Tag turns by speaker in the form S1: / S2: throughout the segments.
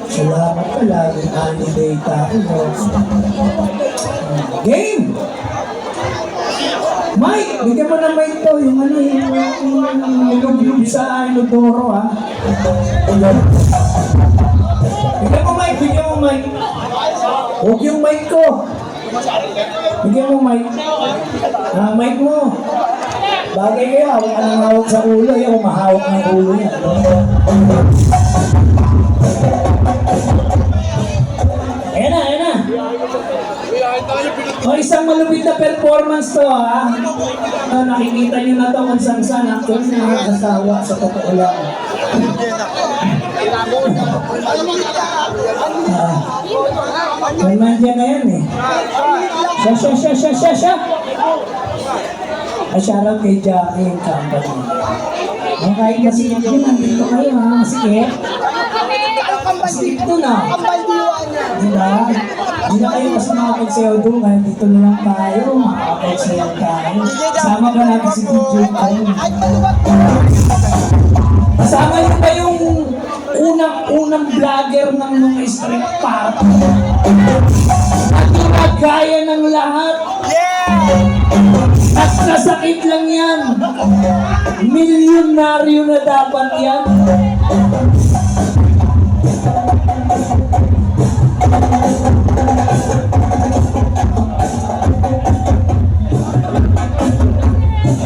S1: Salamat ka lagi, anime tayo. Game! Mike! Bigyan mo ng mic to. Yung ano, yung sa Inodoro, ha? Bigyan mo mic, bigyan mo mic. Huwag yung mic ko. Bigyan mo mic. Mic mo. Bagay kayo, huwag ka nang hawak sa ulo. Yung mahawak ng ulo niya. Ayan na, ayan na. O, isang malupit na performance to, ha? Nakikita nyo na to kung saan actually nakakasawa sa totoo lang. Nandiyan na yan eh. Siya. Ay, shoutout kay Jackie and company. Kahit masikip yun, nandito kayo ha, masikip. Masikip doon ha. Diba? Hindi na kayo kasi makapagsayaw doon, kahit dito na lang tayo, makapagsayaw tayo. Kasama ka natin si DJ tayo. Kasama nyo ba yung unang vlogger ng mga street party? At nakagaya ng lahat. At nasakit lang yan. Milyonaryo na dapat yan.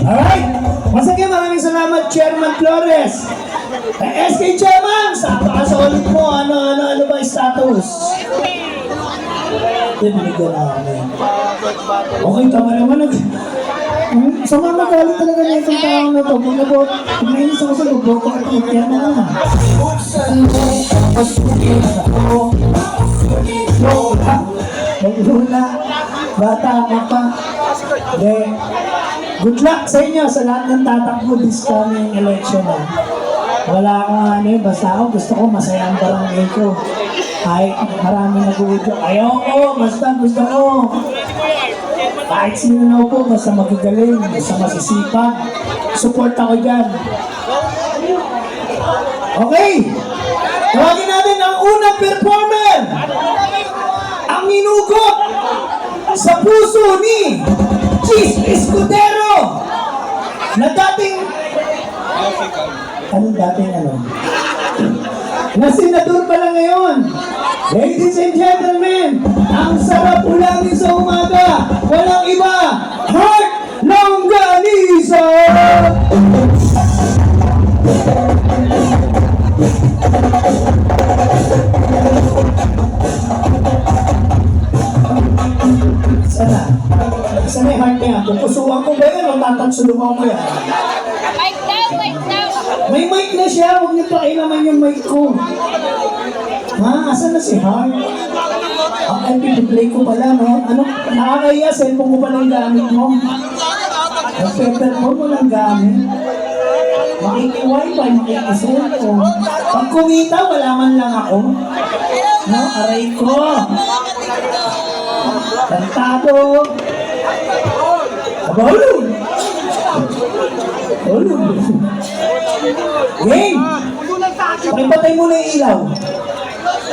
S1: Alright. Once again, maraming salamat, Chairman Flores. SK Chairman, napaka-solid mo. Ano ba status? Binigyan namin. Okay, tama naman. Sama magalit talaga na itong tao na to. Pag nainis ako sa lubo, kung yan na nga. Maglula. Bata ka pa. Good luck sa inyo sa lahat ng tatakbo this coming election. Wala akong basta ako gusto ko masaya ang barangay ko. Ay, maraming nag-uudyo. Ayoko, basta gusto ko. Kahit sino na po, basta magagaling, basta masisipag. Support ako dyan. Okay. Tawagin natin ang unang performer. Ang inugot sa puso ni Cheese Escudero na dating na senador pala ngayon. Ladies and gentlemen, ang sarap ulangin sa umaga, walang iba, Heart Longganisa! Sana yung heart niya. Pupusuan ko ba yan o tatansulungan mo yan?
S2: Wait now!
S1: May mic na siya, huwag niyo pakilaman yung mic ko. Asan na si Heart? Ang MP-play ko pala, no? Ano? Nakakaya, cellphone ko pa lang gamit mo. Nag-perform mo lang gamit. Makiki-wifi, makiki-cellphone. Pag kumita, wala man lang ako. No? Aray ko. Kantado. Abulong. Game! Pakipatay mo na yung ilaw.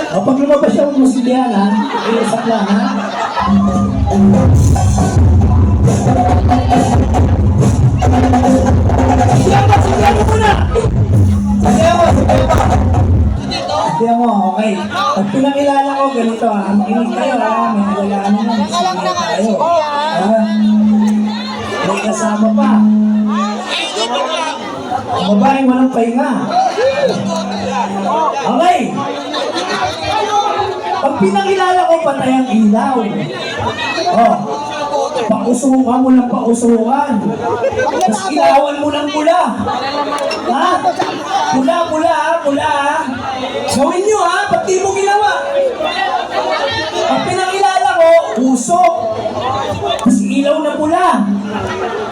S1: O pag lumabas siya, huwag mo silihan ha. Ilasak lang ha. Silihan mo muna! Silihan mo, okay. Pag pinakilala ko, ganito ha. Makinig kayo ha. May nagalaan mo na. Silihan tayo. May kasama pa. Babaeng walang pahinga. Okay. Pag pinakilala ko, patay ang ilaw. Pausukan mo ng pausukan. Tapos ilawan mo ng pula. Ha? Pula ha. Gawin nyo ha, pag di mo ginawa. Pag pinakilala ko, usok. Tapos ilaw na pula.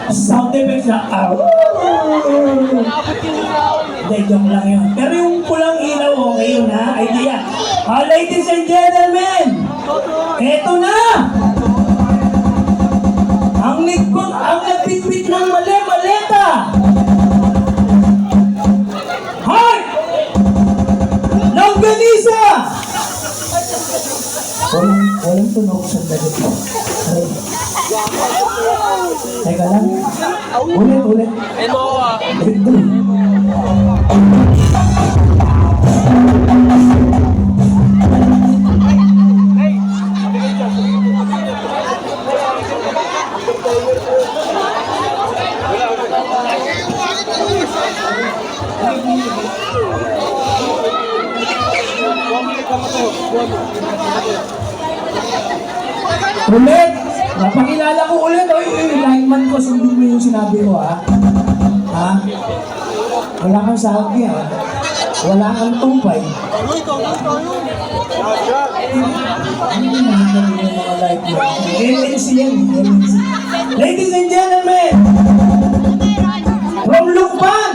S1: Sound effects na, Hindi, joke lang yun. Pero yung pulang ilaw, okay yun ha, idea. Ladies and gentlemen, eto na! Ang nagpitpit ng maleta! Isa! Walang tunog sa dalit mo. Aray. Teka lang. Ulit. Ito. Ulit! Napakilala ko ulit. Oy, lineman ko, sundin mo yung sinabi mo, ha? Ha? Wala kang sabi, ha? Wala kang tumpay. LNC yan, LNC. Ladies and gentlemen, from Lukban,